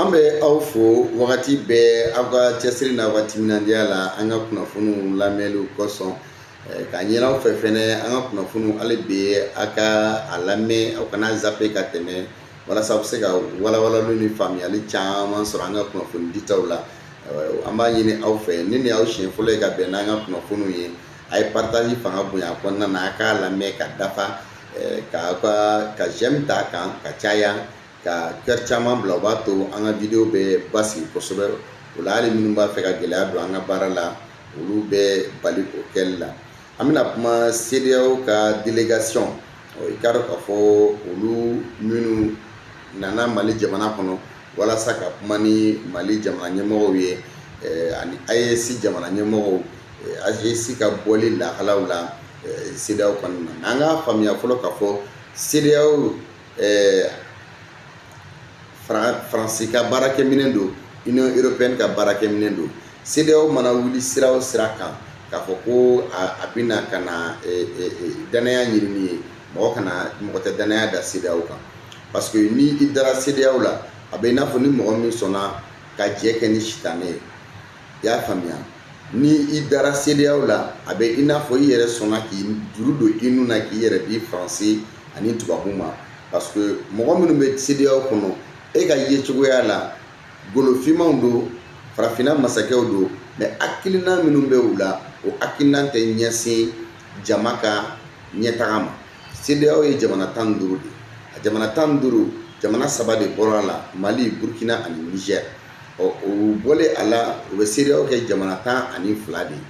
an bɛ aw fo wagati bɛɛ aw ka cɛsiri n'a ka timinandiya la an ka kunnafoniw lamɛnliw kosɔn ka ɲinɛ aw fɛ fɛnɛ an ka kunnafoniw hali bi a ka a lamɛn aw kana zappe ka tɛmɛ walasa a bɛ se ka walawalali ni faamuyali caman sɔrɔ an ka kunnafoni ditaw la. An b'a ɲini aw fɛ ni nin y'aw siɲɛ fɔlɔ ye ka bɛn n'an ka kunnafoniw ye a ye partage fanga bonya a kɔnɔna na a k'a lamɛn ka dafa ka j'aime ta kan ka caya ka kɛri caman bila o b'a to an ka video bɛ basigi kosɛbɛ o la hali minnu b'a fɛ ka gɛlɛya don an ka baara la olu bɛ bali o kɛli la. An bɛna kuma CEDEAO ka délégation i k'a dɔn k'a fɔ olu minnu nana Mali jamana kɔnɔ walasa ka kuma ni Mali jamana ɲɛmɔgɔw ye ani AES jamana ɲɛmɔgɔw AES ka bɔli lahalaw la CEDEAO kɔnɔna na. An ka faamuya fɔlɔ k'a fɔ CEDEAO Faransi ka baarakɛminɛ don, Union européenne ka baarakɛminɛ don. CEDEAO mana wuli sira o sira kan k'a fɔ ko a bɛna ka na danaya ɲini ye mɔgɔ tɛ danaya da CEDEAO kan parce que ni i dara CEDEAO la a bɛ i n'a fɔ ni mɔgɔ min sɔnna ka jɛ kɛ ni sitanɛ ye i y'a faamuya. Ni i dara CEDEAO la a bɛ i n'a fɔ i yɛrɛ sɔnna k'i juru don i nun na k'i yɛrɛ di Faransi ani tubabu ma parce que mɔgɔ minnu bɛ CEDEAO kɔnɔ e ka yecogoya la golofinmanw don farafinna masakɛw don mais hakilina minnu bɛ u la o hakilina tɛ ɲɛsin jama ka ɲɛtaga ma. CEDEAO ye jamana 15 de a jamana 15 jamana 3 de bɔra a la Mali, Burkina ani Niger. O bɔlen a la o bɛ CEDEAO kɛ jamana 12 de ye.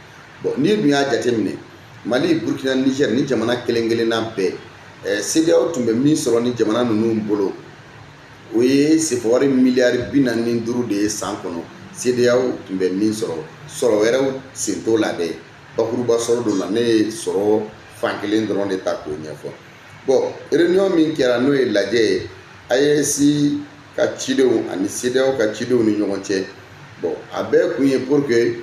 Bon n'i dun y'a jateminɛ Mali, Burkina, Niger ni jamana kelen kelenna bɛɛ CEDEAO tun bɛ min sɔrɔ ni jamana ninnu bolo o ye sefawari miliyari 45 de ye san kɔnɔ. CEDEAO tun bɛ min sɔrɔ wɛrɛw sen t'o la dɛ. Bakuruba sɔrɔ dɔ la ne ye sɔrɔ fan kelen dɔrɔn de ta k'o ɲɛfɔ. Bon réunion min kɛra n'o ye lajɛ ye AES ka cidenw ani CEDEAO ka cidenw ni ɲɔgɔn cɛ. Bon a bɛɛ kun ye pour que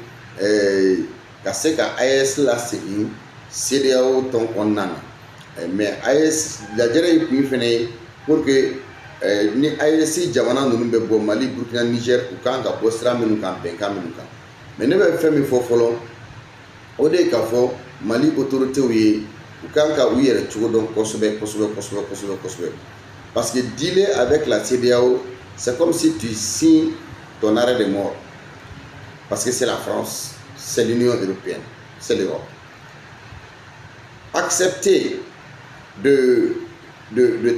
ka se ka AES lasegin CEDEAO tɔn kɔnɔna na. Mais AES lajɛrɛ in kun fɛnɛ ye pour que ni AES jamana ninnu bɛ bɔ Mali, Burkina, Niger u kan ka bɔ sira minnu kan bɛnkan minnu kan. Mais ne bɛ fɛn min fɔ fɔlɔ o de ye k'a fɔ Mali autorités ye u kan ka u yɛrɛ cogo dɔn kosɛbɛ. Parce que dealer avec la CEDEAO c'est comme si tu signes ton arrêt de mort parce que c'est la France, c'est l'Union européenne, c'est l'Europe. Accepter de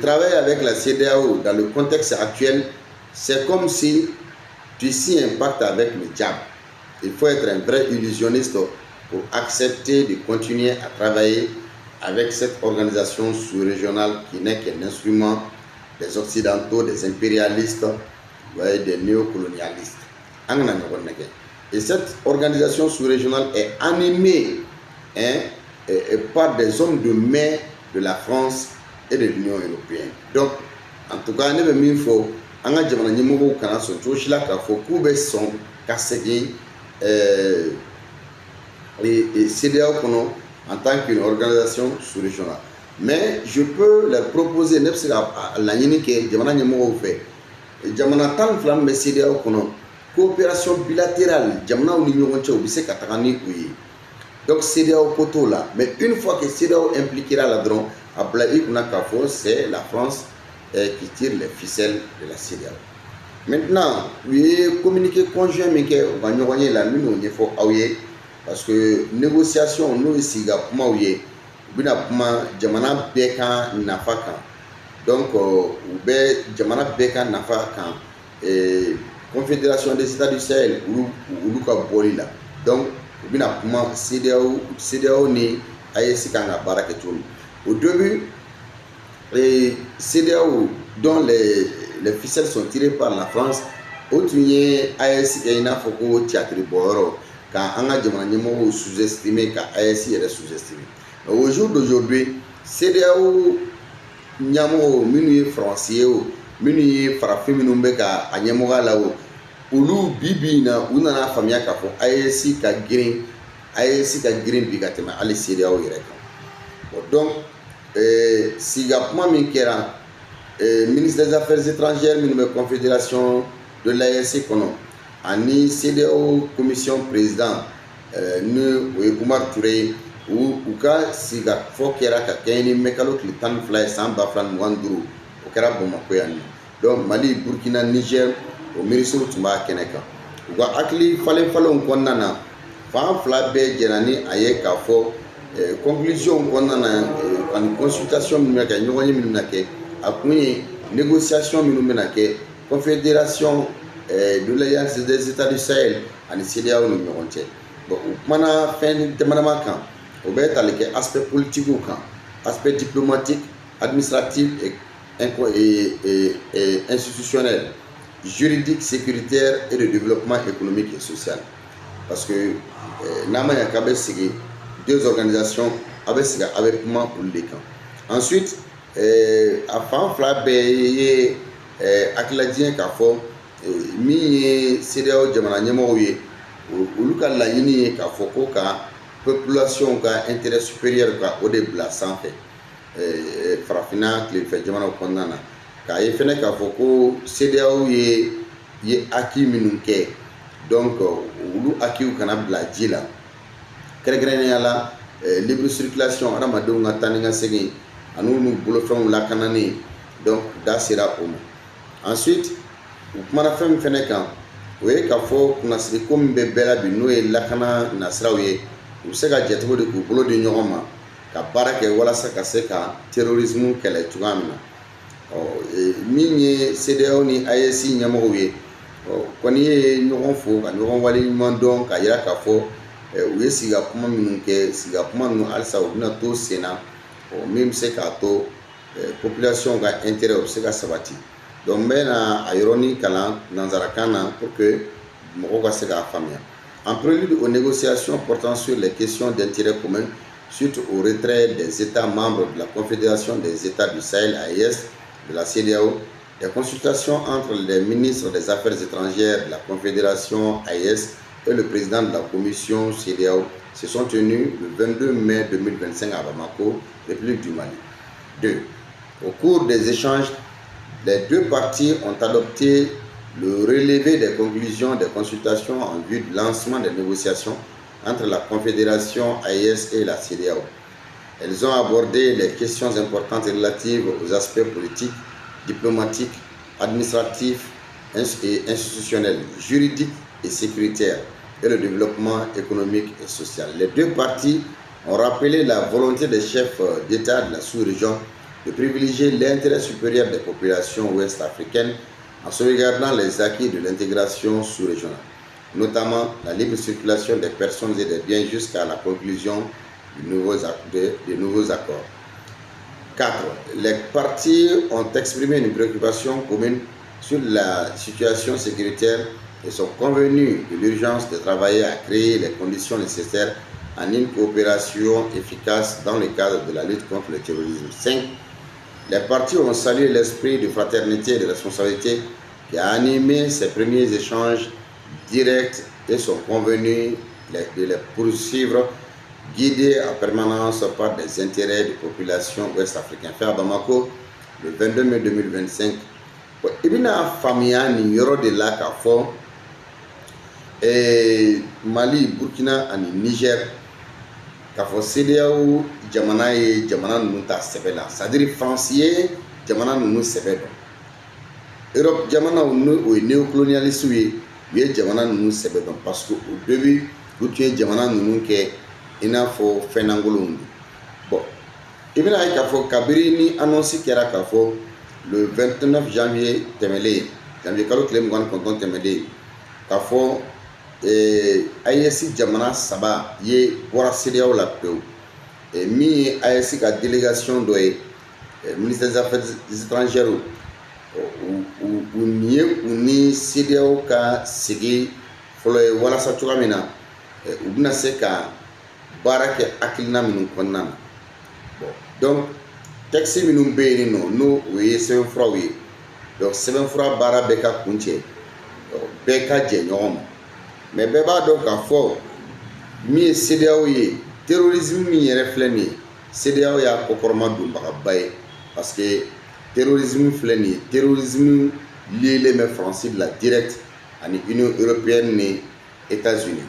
travailler avec la CEDEAO dans le contexte actuel, c'est comme si tu signes un pacte avec le diable. Il faut être un vrai illusionniste pour accepter de continuer à travailler avec cette organisation sous-régionale qui n'est qu'un instrument des occidentaux, des impérialistes, des néocolonialistes. Et cette organisation sous-régionale est animée par des hommes de main de la France et de l'Union européenne. Donc, en tout cas, ne bɛ min fɔ an ka jamana ɲɛmɔgɔw kana sɔn cogo si la k'a fɔ k'u bɛ sɔn ka segin CEDEAO kɔnɔ en tant qu'une organisation sous-régionale. Mais je peux leur proposer ne bɛ se ka laɲini kɛ jamana ɲɛmɔgɔw fɛ jamana 12 min bɛ CEDEAO kɔnɔ coopération bilatérale jamanaw ni ɲɔgɔn cɛ u bɛ se ka taga ni o ye. Donc CEDEAO ko t'o la mais une fois que CEDEAO impliquera la dɔrɔn a bila i kunna k'a fɔ c'est la France qui tire les ficelles de la CEDEAO. Maintenant u ye communiqué conjoint min kɛ u ka ɲɔgɔn ye la min y'o ɲɛfɔ aw ye parce que négociation n'o ye sigi ka kumaw ye u bɛna kuma jamana bɛɛ ka nafa kan. Donc u bɛ jamana bɛɛ ka nafa kan Confédération des États du Sahel olu ka bɔli la. Donc u bɛna kuma CEDEAO ni AES kan ka baara kɛ cogo min. Au début CEDEAO dont les ficelles sont tirées par la France o tun ye AES kɛ i n'a fɔ ko théâtre bɔyɔrɔ ka an ka jamana ɲɛmɔgɔw sous-estimer ka AES yɛrɛ sous-estimer. Au jour d'aujourd'hui CEDEAO ɲɛmɔgɔw minnu ye Faransi ye o minnu ye farafin minnu bɛ ka a ɲɛmɔgɔya la o olu bi in na u nana faamuya k'a fɔ AES ka girin bi ka tɛmɛ hali CEDEAO yɛrɛ kan. Donc sigi ka kuma min kɛra ministre des affaires étrangères minnu bɛ confédération de l'AEC kɔnɔ ani CEDEAO commission président ni o ye Umar Ture u ka sigi ka fɔ kɛra ka kɛɲɛ ni mɛ kalo tile 12 ye san 2025 o kɛra Bamakɔ yan donc Mali, Burkina, Niger o minisiriw tun b'a kɛnɛ kan u ka hakili falenfalenw kɔnɔna na fan fila bɛɛ jɛra ni a ye k'a fɔ conclusion kɔnɔna na ani consultation minnu bɛ kɛ ɲɔgɔn ye minnu bɛna kɛ a kun ye négociation minnu bɛna kɛ confédération de l'Alliance des États du Sahel ani CEDEAO ni ɲɔgɔn cɛ bon u kumana fɛn damadama kan o bɛ tali kɛ aspect politique kan aspect diplomatique administratif et institutionnel juridique sécuritaire et de développement économique et social parce que n'a ma ya k'a bɛ sigi deux organisations a bɛ sigi a bɛ kuma olu de kan ensuite a fan fila bɛɛ ye hakililajiyɛn k'a fɔ min ye CEDEAO jamana ɲɛmɔgɔw ye olu ka laɲini ye k'a fɔ ko ka population ka intérêt supérieur ka o de bila sanfɛ farafinna tilefɛ jamanaw kɔnɔna na k'a ye fɛnɛ k'a fɔ ko CEDEAO ye acquis minnu kɛ donc olu acquis kana bila ji la kɛrɛnkɛrɛnnenya la libre circulation adamadenw ka taa ni ka segin ani n'u bolofɛnw lakanani donc da sera o ma ensuite u kumana fɛn min fɛnɛ kan o ye k'a fɔ kunnasiri ko min bɛ bɛɛ la bi n'o ye lakana nasiraw ye u bɛ se ka jɛ cogo di k'u bolo di ɲɔgɔn ma ka baara kɛ walasa ka se ka terrorisme kɛlɛ cogoya min na min ye CEDEAO ni AES ɲɛmɔgɔw ye kɔni ye ɲɔgɔn fo ka ɲɔgɔn waleɲuman dɔn ka yira k'a fɔ u ye siga kuma minnu kɛ siga kuma ninnu halisa u bɛna to sen na min bɛ se k'a to population ka intérêt o bɛ se ka sabati donc n bɛ na a yɔrɔnin kalan nanzarakan na pour que mɔgɔw ka se k'a faamuya en prélude aux négociations portant sur les questions d'intérêt commun suite au retrait des États membres de la Confédération des États du Sahel AES de la CEDEAO, des consultations entre les ministres des Affaires étrangères de la Confédération AES et le président de la Commission CEDEAO se sont tenues le 22 mai 2025 à Bamako, République du Mali. 2. Au cours des échanges, les deux parties ont adopté le relevé des conclusions des consultations en vue du lancement des négociations entre la Confédération AES et la CEDEAO. Elles ont abordé les questions importantes relatives aux aspects politiques, diplomatiques, administratifs et institutionnels, juridiques et sécuritaires, et le développement économique et social. Les deux parties ont rappelé la volonté des chefs d'État de la sous-région de privilégier l'intérêt supérieur des populations ouest-africaines en sauvegardant les acquis de l'intégration sous-régionale, notamment la libre circulation des personnes et des biens jusqu'à la conclusion de nouveaux accords. 4. Les parties ont exprimé une préoccupation commune sur la situation sécuritaire et sont convenues de l'urgence de travailler à créer les conditions nécessaires à une coopération efficace dans le cadre de la lutte contre le terrorisme. 5. Les parties ont salué l'esprit de fraternité et de responsabilité qui a animé ces premiers échanges directs et sont convenus de les poursuivre, guidés en permanence par des intérêts de population ouest-africaine. Fait à Bamako, le 22 mai 2025. Ibina Famia ni yoro de la kafo Mali, Burkina et Niger kafo CEDEAO jamana ye jamana nunu ta sɛbɛ la c'est-à-dire français jamana nunu sɛbɛ dɔn Europe jamana nunu o ye néocolonialiste ye u ye jamana nunu sɛbɛ dɔn parce que au début u tun ye jamana nunu kɛ i n'a fɔ fɛnlankolonw de bon i bɛna ye k'a fɔ kabiri ni annonce kɛra k'a fɔ le 29 janvier tɛmɛlen janvier kalo tile 29 tɛmɛlen k'a fɔ AES jamana saba ye bɔra CEDEAO la pewu min ye AES ka délégation dɔ ye ministère des affaires étrangères u ni ye u ni CEDEAO ka sigi fɔlɔ ye walasa cogoya min na u bɛna se ka baara kɛ hakilina minnu kɔnɔna na bon donc texte minnu bɛ yen nɔ n'o o ye sɛbɛnfuraw ye donc sɛbɛnfura baara bɛɛ ka kun cɛ bɛɛ ka jɛ ɲɔgɔn ma mais bɛɛ b'a dɔn k'a fɔ min ye CEDEAO ye terrorisme min yɛrɛ filɛ nin ye CEDEAO y'a kɔkɔrɔma donbagaba ye parce que terrorisme filɛ nin ye terrorisme lié mais français de la direct à l'Union européenne et États-Unis.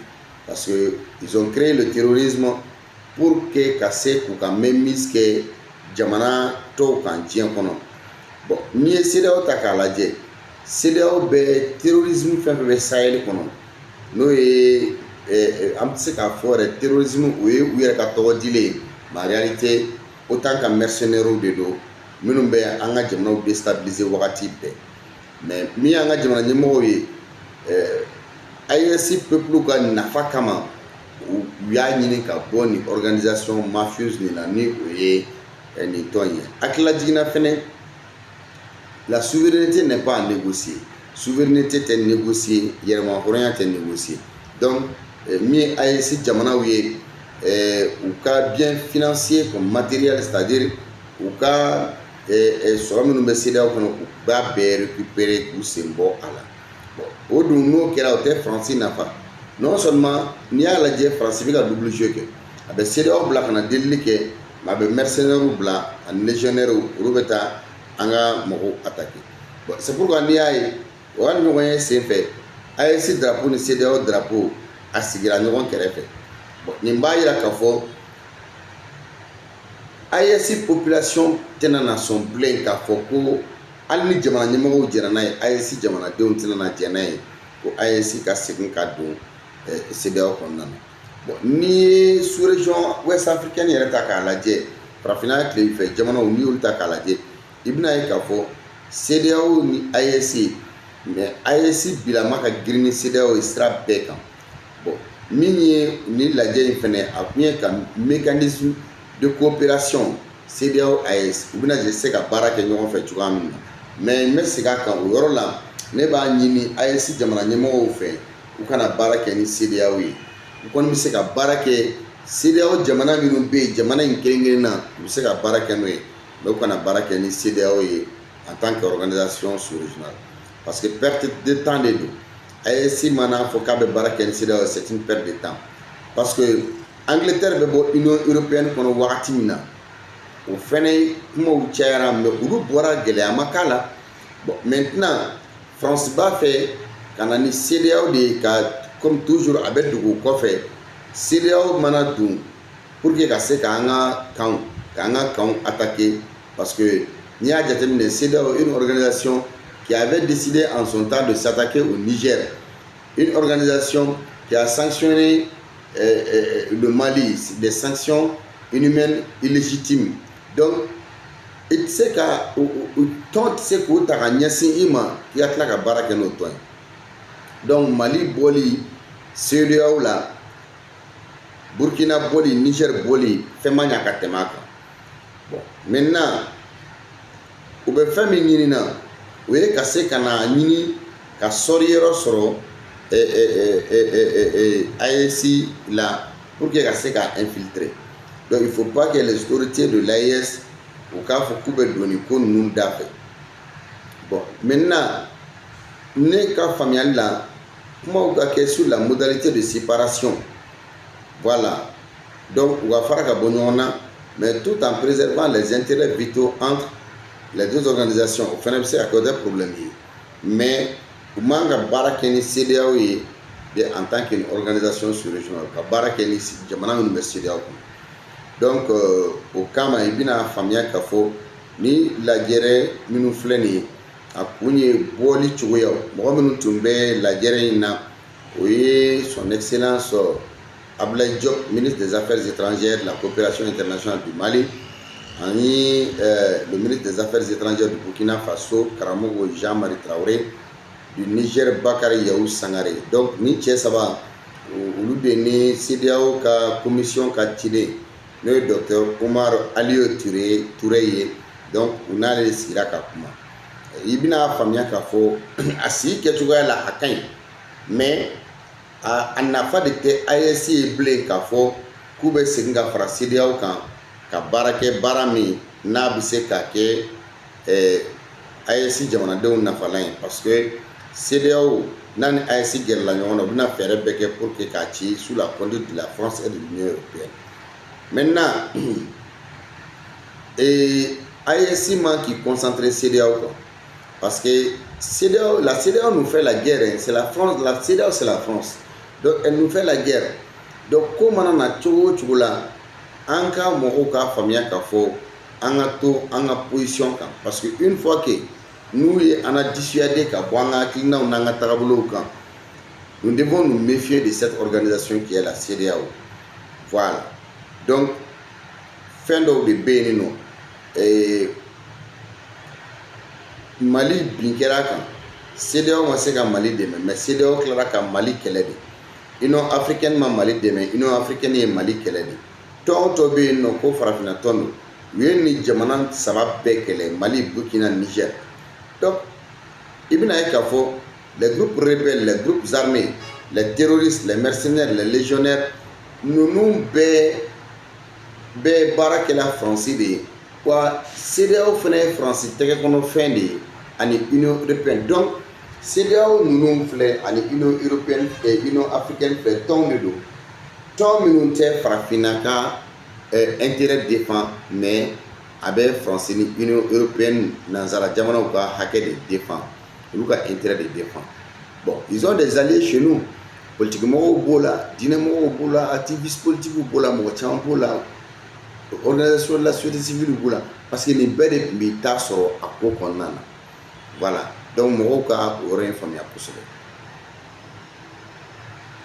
Parce qu'ils ont créé le terrorisme pour que kase kuka memis que jamana to kan diɲɛ kɔnɔ. Bon, n'i ye CEDEAO ta k'a lajɛ, CEDEAO bɛ terrorisme fɛn fɛn bɛ Sahel kɔnɔ n'o ye an bɛ se k'a fɔ yɛrɛ terrorisme o ye u yɛrɛ ka tɔgɔ dilen mais en réalité autant ka mercenaires de don minnu bɛ an ka jamanaw déstabiliser wagati bɛɛ. Mais min y'an ka jamana ɲɛmɔgɔw ye AES peuple ka nafa kama u y'a ɲini ka bɔ ni organisation mafieuse nin na ni o ye nin tɔn ye. Hakilila jiginna fɛnɛ, la souveraineté n'est pas à négocier. Souveraineté tɛ négocier, yɛrɛmahɔrɔnya tɛ négocier. Donc min ye AES jamanaw ye u ka bien financier comme matériel, c'est-à-dire u ka sɔrɔ minnu bɛ CEDEAO kɔnɔ u b'a bɛɛ récupérer k'u sen bɔ a la. Bon, o dun n'o kɛra o tɛ Faransi nafa. Non seulement n'i y'a lajɛ Faransi bɛ ka double jeu kɛ, a bɛ CEDEAO bila ka na delili kɛ, mais a bɛ mercenaires bila ani légionnaires olu bɛ taa an ka mɔgɔw attaquer. Bon, c'est pourquoi n'i y'a ye o ka ɲɔgɔn ye sen fɛ AES drapeau ni CEDEAO drapeau a sigira ɲɔgɔn kɛrɛfɛ. Bon, nin b'a yira k'a fɔ AES population tɛna na sɔn bilen k'a fɔ ko hali ni jamana ɲɛmɔgɔw jɛra n'a ye AES jamanadenw tɛna na jɛ n'a ye ko AES ka segin ka don CEDEAO kɔnɔna na. Bon, n'i ye sous-région ouest africaine yɛrɛ ta k'a lajɛ, farafinna tilefɛ jamanaw n'i y'olu ta k'a lajɛ, i bɛna ye k'a fɔ CEDEAO ni AES, mais AES bilama ka girin ni CEDEAO ye sira bɛɛ kan. Bon, min ye ni lajɛ in fɛnɛ a kun ye ka mécanisme de coopération CEDEAO AES u bɛna se ka baara kɛ ɲɔgɔn fɛ cogoya min na. Mais n bɛ segin a kan o yɔrɔ la ne b'a ɲini AES jamana ɲɛmɔgɔw fɛ u kana baara kɛ ni CEDEAO ye. U kɔni bɛ se ka baara kɛ CEDEAO jamana minnu bɛ yen jamana in kelen-kelen na u bɛ se ka baara kɛ n'o ye, mais u kana baara kɛ ni CEDEAO ye en tant qu'organisation sous-régionale. Parce que perte de temps de don. AES mana fɔ k'a bɛ baara kɛ ni CEDEAO, c'est une perte de temps. Parce que Angleterre bɛ bɔ Union européenne kɔnɔ wagati min na o fɛnɛ kumaw cayara mais olu bɔra gɛlɛya ma k'a la. Bon, maintenant France b'a fɛ ka na ni CEDEAO de ye ka comme toujours a bɛ dogo kɔfɛ CEDEAO mana dun pour que ka se k'an ka kanw attaquer. Parce que n'i y'a jateminɛ CEDEAO une organisation qui avait décidé en son temps de s'attaquer au Niger, une organisation qui a sanctionné le Mali, des sanctions inhumaines illégitimes. Donc i tɛ se ka tɔn tɛ se k'o ta ka ɲɛsin i ma i ka tila ka baara kɛ n'o tɔn ye. Donc Mali bɔli CEDEAO la, Burkina bɔli, Niger bɔli fɛn ma ɲa ka tɛmɛ a kan. Bon, maintenant u bɛ fɛn min ɲini na o ye ka se ka na ɲini ka sɔri yɔrɔ sɔrɔ AES la pour que ka se ka infiltrer. Donc il faut pas que les autorités de l'AES u k'a fɔ k'u bɛ don nin ko ninnu da fɛ. Bon, maintenant ne ka faamuyali la kumaw ka kɛ sur la modalité de séparation. Voilà, donc u ka fara ka bɔ ɲɔgɔn na mais tout en préservant les intérêts vitaux entre les deux organisations. O fana bɛ se ka kɛ o tɛ problème ye, mais u man ka baara kɛ ni CEDEAO ye en tant qu'une organisation sous-régionale, ka baara kɛ ni jamana minnu bɛ CEDEAO kɔnɔ. Donc o kama i bɛna faamuya k'a fɔ ni lajɛrɛ minnu filɛ nin ye a kun ye bɔli cogoyaw. Mɔgɔ minnu tun bɛ lajɛrɛ in na o ye son excellence Abdoulaye Diop, ministre des Affaires étrangères, de la coopération internationale du Mali, ani le ministre des Affaires étrangères du Burkina Faso, Karamogo Jean-Marie Traoré, du Niger, Bakary Yahou Sangaré. Donc ni cɛ saba olu de ni CEDEAO ka commission ka ciden n'o ye docteur Omar Alieu Touré ye. Donc u n'ale sigira ka kuma. I bɛna faamuya k'a fɔ a sigi kɛcogoya la a ka ɲi, mais a nafa de tɛ AES ye bilen k'a fɔ k'u bɛ segin ka fara CEDEAO kan ka baara kɛ baara min n'a bɛ se ka kɛ AES jamanadenw nafalan ye. Parce que CEDEAO n'a ni AES gɛrɛla ɲɔgɔn na u bɛna fɛɛrɛ bɛɛ kɛ pour que k'a ci sous la conduite de la France et de l'Union européenne. Maintenant AES man k'i concentrer CEDEAO kan parce que CEDEAO, la CEDEAO nous fait la guerre, hein. C'est la France, la CEDEAO c'est la France. Donc elle nous fait la guerre. Donc comment on a tout là, en cas où on a famille qui faut, on a tout, on a position parce que une fois que nous on a dissuadé qu'à boire clina on a tableau quand nous devons nous méfier de cette organisation qui est la CEDEAO. Voilà. Donc fin de Bénino et Mali binkera kan CEDEAO ma se ka Mali dɛmɛ mais CEDEAO tilara ka Mali kɛlɛ de. Union africaine ma Mali dɛmɛ, Union africaine ye Mali kɛlɛ de. Tɔn o tɔn bɛ yen nɔ ko farafinna tɔn don, u ye nin jamana saba bɛɛ kɛlɛ, Mali, Burkina, Niger. Donc i bɛna ye k'a fɔ les groupes rebelles, les groupes armés, les terroristes, les mercenaires, les légionnaires, ninnu bɛɛ baara kɛla Faransi de ye. Wa CEDEAO fana ye Faransi tɛgɛ kɔnɔ fɛn de ye ani Union européenne. Donc CEDEAO ninnu filɛ ani Union européenne Union africaine filɛ tɔnw de don. Tɔn minnu tɛ farafinna ka intérêt défend mais a bɛ Faransi ni Union européenne nanzara jamanaw ka hakɛ de défend, olu ka intérêt de défend. Bon, ils ont des alliés chez nous. Politique mɔgɔw b'o la, diinɛ mɔgɔw b'o la, activistes politiques b'o la, mɔgɔ caman b'o la. Organisation de la société civile b'o la parce que nin bɛɛ de tun bɛ taa sɔrɔ a ko kɔnɔna na. Voilà. Donc mɔgɔw ka o yɔrɔ in faamuya kosɛbɛ.